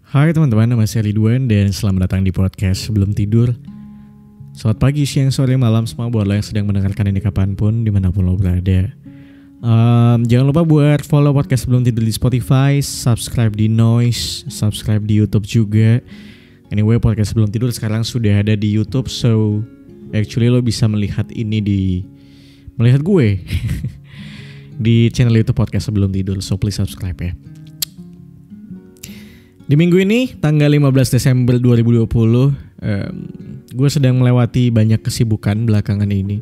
Hai teman-teman, nama saya Ridwan dan selamat datang di podcast Sebelum Tidur. Selamat pagi, siang, sore, malam semua buat lo yang sedang mendengarkan ini kapanpun, dimanapun lo berada. Jangan lupa buat follow podcast Sebelum Tidur di Spotify, subscribe di Noise, subscribe di YouTube juga. Anyway, podcast Sebelum Tidur sekarang sudah ada di YouTube, so actually lo bisa melihat gue di channel YouTube podcast Sebelum Tidur, so please subscribe ya. Di minggu ini, tanggal 15 Desember 2020, gue sedang melewati banyak kesibukan belakangan ini.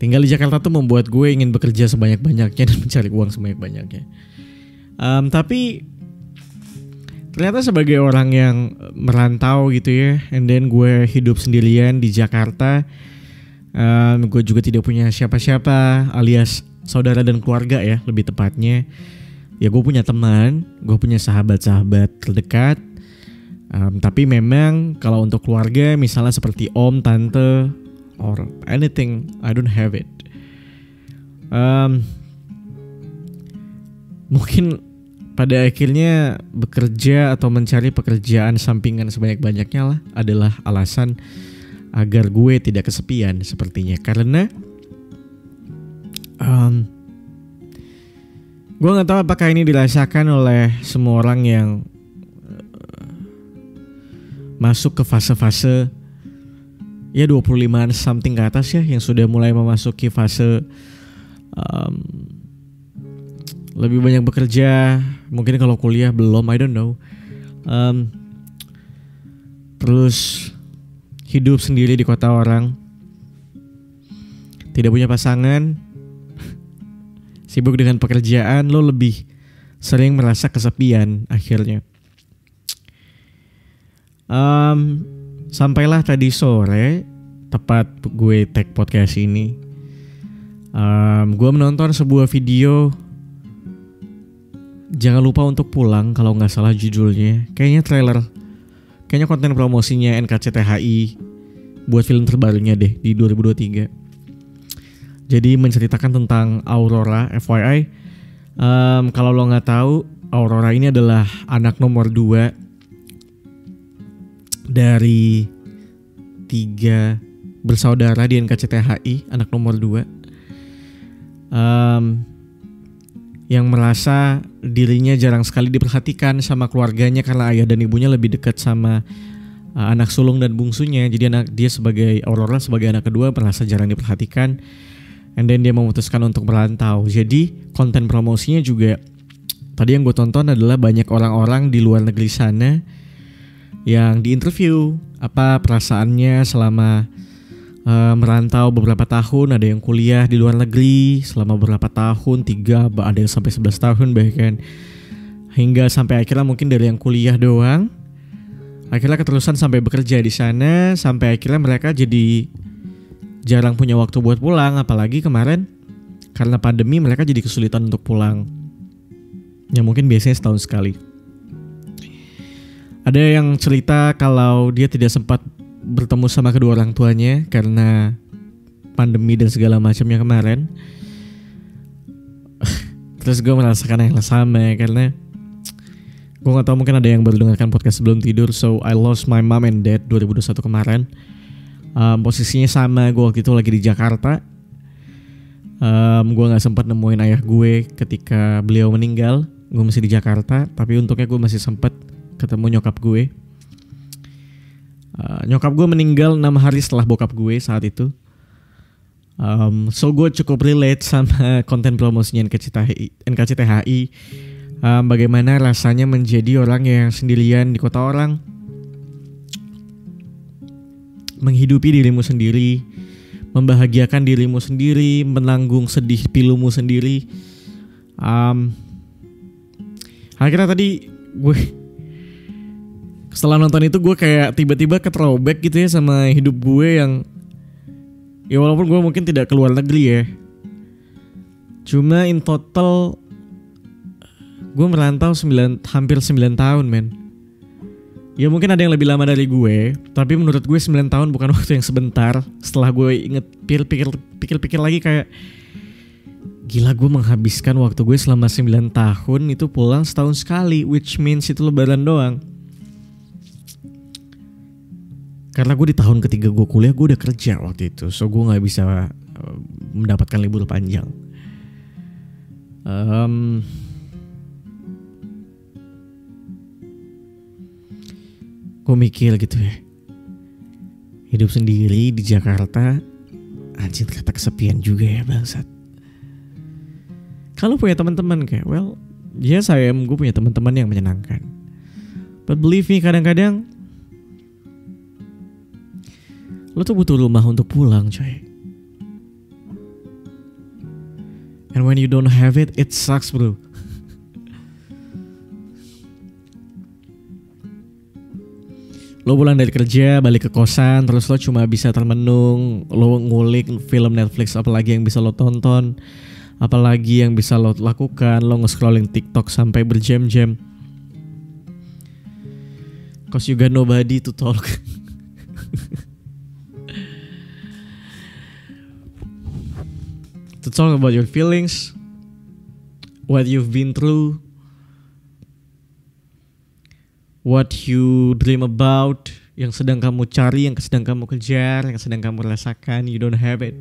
Tinggal di Jakarta tuh membuat gue ingin bekerja sebanyak-banyaknya dan mencari uang sebanyak-banyaknya. Tapi ternyata sebagai orang yang merantau gitu ya, and then gue hidup sendirian di Jakarta. Gue juga tidak punya siapa-siapa alias saudara dan keluarga ya, lebih tepatnya. Ya gue punya teman, gue punya sahabat-sahabat terdekat. Tapi memang kalau untuk keluarga misalnya seperti om, tante, or anything, I don't have it. Mungkin pada akhirnya bekerja atau mencari pekerjaan sampingan sebanyak-banyaknya lah adalah alasan agar gue tidak kesepian sepertinya. Karena gue gak tahu apakah ini dirasakan oleh semua orang yang masuk ke fase-fase ya 25an something ke atas ya, yang sudah mulai memasuki fase lebih banyak bekerja. Mungkin kalau kuliah belum, I don't know. Terus hidup sendiri di kota orang, tidak punya pasangan, sibuk dengan pekerjaan, lo lebih sering merasa kesepian akhirnya. Sampailah tadi sore, tepat gue tag podcast ini, gue menonton sebuah video. Jangan lupa untuk pulang, kalau nggak salah judulnya. Kayaknya trailer, kayaknya konten promosinya NKCTHI buat film terbarunya deh di 2023. Jadi menceritakan tentang Aurora, FYI. Kalau lo nggak tahu, Aurora ini adalah anak nomor 2 dari 3 bersaudara di NKCTHI, anak nomor 2. Yang merasa dirinya jarang sekali diperhatikan sama keluarganya karena ayah dan ibunya lebih dekat sama anak sulung dan bungsunya. Jadi dia sebagai Aurora, sebagai anak kedua, merasa jarang diperhatikan. And then dia memutuskan untuk merantau. Jadi konten promosinya juga tadi yang gue tonton adalah banyak orang-orang di luar negeri sana yang diinterview apa perasaannya selama merantau beberapa tahun. Ada yang kuliah di luar negeri selama beberapa tahun, 3, ada yang sampai 11 tahun bahkan. Hingga sampai akhirnya mungkin dari yang kuliah doang, akhirnya keterusan sampai bekerja di sana, sampai akhirnya mereka jadi jarang punya waktu buat pulang. Apalagi kemarin karena pandemi mereka jadi kesulitan untuk pulang, yang mungkin biasanya setahun sekali. Ada yang cerita kalau dia tidak sempat bertemu sama kedua orang tuanya karena pandemi dan segala macamnya kemarin. Terus gue merasakan yang sama karena gue gak tahu, mungkin ada yang baru dengarkan podcast Sebelum Tidur. So I lost my mom and dad 2021 kemarin. Posisinya sama, gue waktu itu lagi di Jakarta. Gue gak sempat nemuin ayah gue ketika beliau meninggal. Gue masih di Jakarta, tapi untungnya gue masih sempat ketemu nyokap gue. Nyokap gue meninggal 6 hari setelah bokap gue saat itu. So gue cukup relate sama konten promosinya NKCTHI. Bagaimana rasanya menjadi orang yang sendirian di kota orang, menghidupi dirimu sendiri, membahagiakan dirimu sendiri, menanggung sedih pilumu sendiri. Akhirnya tadi gue setelah nonton itu gue kayak tiba-tiba ke throwback gitu ya sama hidup gue yang ya walaupun gue mungkin tidak keluar negeri ya, cuma in total gue merantau hampir 9 tahun men. Ya mungkin ada yang lebih lama dari gue, tapi menurut gue 9 tahun bukan waktu yang sebentar. Setelah gue pikir-pikir lagi kayak Gila, gue menghabiskan waktu gue selama 9 tahun itu pulang setahun sekali, which means itu lebaran doang. Karena gue di tahun ketiga gue kuliah, gue udah kerja waktu itu, so gue gak bisa mendapatkan libur panjang. Gue mikir gitu ya, hidup sendiri di Jakarta, anjir kata kesepian juga ya bangsat. Kalau punya teman-teman kayak, well, yes gue punya teman-teman yang menyenangkan. But believe me, kadang-kadang lo tuh butuh rumah untuk pulang, coy. And when you don't have it, it sucks, bro. Lo pulang dari kerja, balik ke kosan, terus lo cuma bisa termenung, lo ngulik film Netflix apalagi yang bisa lo tonton, apalagi yang bisa lo lakukan, lo nge-scrolling TikTok sampai berjam-jam. Cause you got nobody to talk. To talk about your feelings, what you've been through, what you dream about, yang sedang kamu cari, yang sedang kamu kejar, yang sedang kamu rasakan. You don't have it.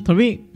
Tapi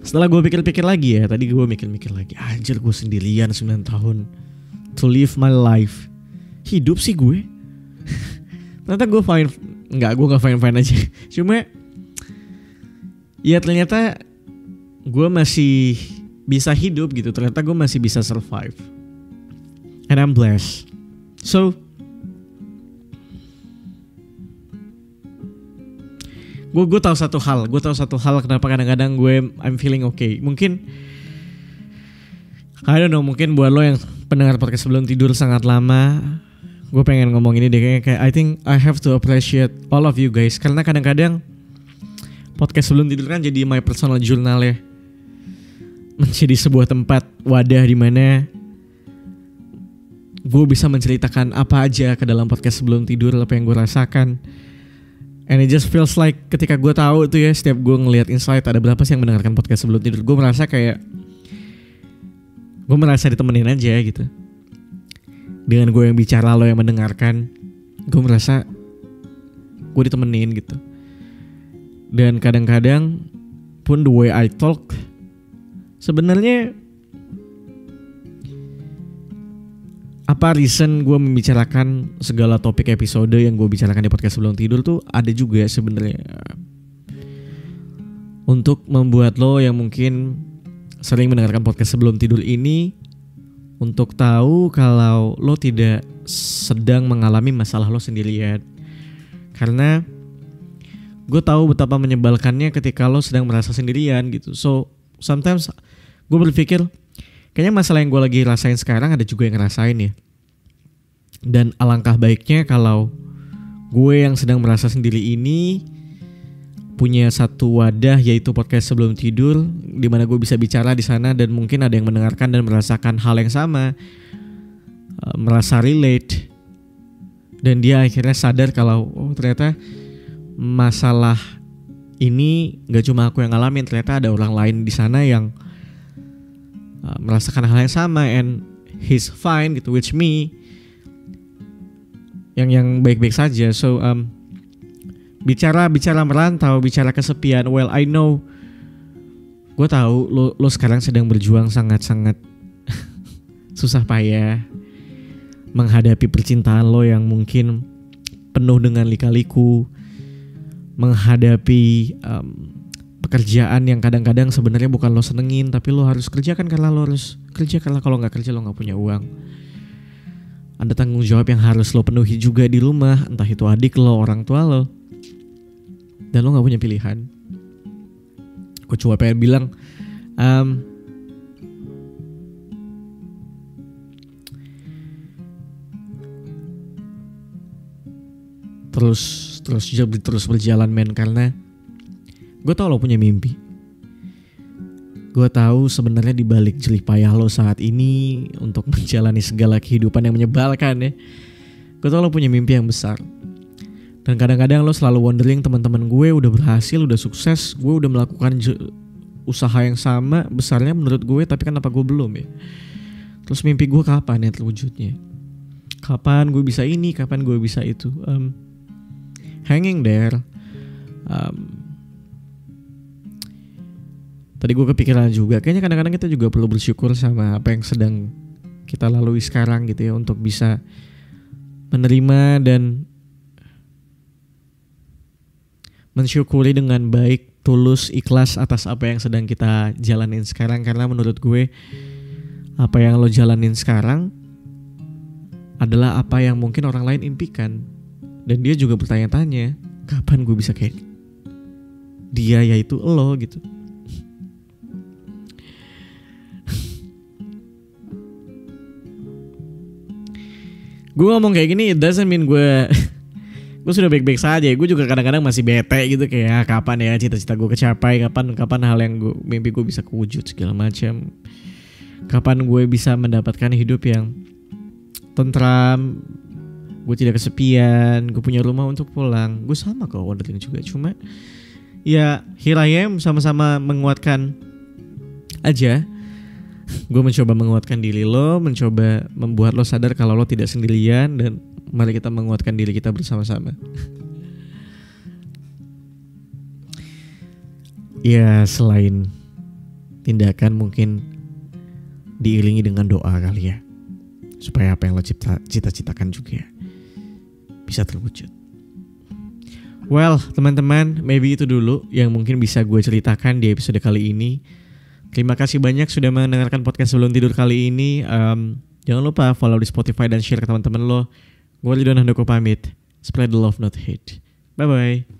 setelah gue pikir-pikir lagi ya, tadi gue mikir-mikir lagi, anjir gue sendirian 9 tahun to live my life. Hidup sih gue ternyata gue fine. Gue gak fine-fine aja. Cuma ya ternyata gue masih bisa hidup gitu. Ternyata gue masih bisa survive. And I'm blessed. So gue tahu satu hal kenapa kadang-kadang I'm feeling okay. Mungkin I don't know, mungkin buat lo yang pendengar podcast sebelum tidur sangat lama, gue pengen ngomong ini deh, kayak I think I have to appreciate all of you guys. Karena kadang-kadang podcast sebelum tidur kan jadi my personal journal ya, menjadi sebuah tempat wadah di mana gue bisa menceritakan apa aja ke dalam podcast sebelum tidur, apa yang gue rasakan. And it just feels like ketika gue tahu tuh ya, setiap gue ngelihat insight ada berapa sih yang mendengarkan podcast sebelum tidur, gue merasa ditemenin aja gitu. Dengan gue yang bicara, lo yang mendengarkan, gue merasa gue ditemenin gitu. Dan kadang-kadang pun the way I talk, sebenarnya apa reason gue membicarakan segala topik episode yang gue bicarakan di podcast sebelum tidur tuh ada juga sebenarnya untuk membuat lo yang mungkin sering mendengarkan podcast sebelum tidur ini untuk tahu kalau lo tidak sedang mengalami masalah lo sendirian. Karena gue tahu betapa menyebalkannya ketika lo sedang merasa sendirian gitu. So sometimes gue berpikir kayaknya masalah yang gue lagi rasain sekarang ada juga yang ngerasain ya. Dan alangkah baiknya kalau gue yang sedang merasa sendiri ini punya satu wadah, yaitu podcast sebelum tidur, di mana gue bisa bicara di sana dan mungkin ada yang mendengarkan dan merasakan hal yang sama, merasa relate, dan dia akhirnya sadar kalau ternyata masalah ini gak cuma aku yang ngalamin, ternyata ada orang lain di sana yang merasakan hal yang sama and he's fine gitu, which me yang baik-baik saja. So bicara merantau, bicara kesepian, well I know, gue tahu lo sekarang sedang berjuang sangat-sangat susah payah menghadapi percintaan lo yang mungkin penuh dengan lika-liku, menghadapi pekerjaan yang kadang-kadang sebenarnya bukan lo senengin, tapi lo harus kerjakan karena lo harus kerja, karena kalau nggak kerja lo nggak punya uang. Ada tanggung jawab yang harus lo penuhi juga di rumah, entah itu adik lo, orang tua lo, dan lo nggak punya pilihan. Gue cuma pengen bilang, terus berjalan men, karena gue tau lo punya mimpi. Gue tahu sebenarnya di balik jerih payah lo saat ini untuk menjalani segala kehidupan yang menyebalkan ya. Gue tahu lo punya mimpi yang besar. Dan kadang-kadang lo selalu wondering teman-teman gue udah berhasil, udah sukses, gue udah melakukan usaha yang sama besarnya menurut gue, tapi kenapa gue belum ya? Terus mimpi gue kapan ya terwujudnya? Kapan gue bisa ini, kapan gue bisa itu? Hanging there. Tadi gue kepikiran juga, kayaknya kadang-kadang kita juga perlu bersyukur sama apa yang sedang kita lalui sekarang gitu ya, untuk bisa menerima dan mensyukuri dengan baik, tulus, ikhlas atas apa yang sedang kita jalanin sekarang. Karena menurut gue apa yang lo jalanin sekarang adalah apa yang mungkin orang lain impikan. Dan dia juga bertanya-tanya, kapan gue bisa kayak dia, yaitu lo gitu. Gue ngomong kayak gini, it doesn't mean gue sudah baik-baik saja. Gue juga kadang-kadang masih bete gitu, kayak kapan ya cita-cita gue kecapai, kapan hal yang mimpi gue bisa kewujud segala macam. Kapan gue bisa mendapatkan hidup yang tentram, gue tidak kesepian, gue punya rumah untuk pulang. Gue sama kok wondering juga, cuma ya here I am, sama-sama menguatkan aja. Gue mencoba menguatkan diri lo, mencoba membuat lo sadar kalau lo tidak sendirian, dan mari kita menguatkan diri kita bersama-sama. Ya selain tindakan mungkin diiringi dengan doa kali ya, supaya apa yang lo cita-citakan juga bisa terwujud. Well teman-teman, maybe itu dulu yang mungkin bisa gue ceritakan di episode kali ini. Terima kasih banyak sudah mendengarkan podcast sebelum tidur kali ini. Jangan lupa follow di Spotify dan share ke teman-teman lo. Gue Ridwan Handoko pamit. Spread the love, not hate. Bye-bye.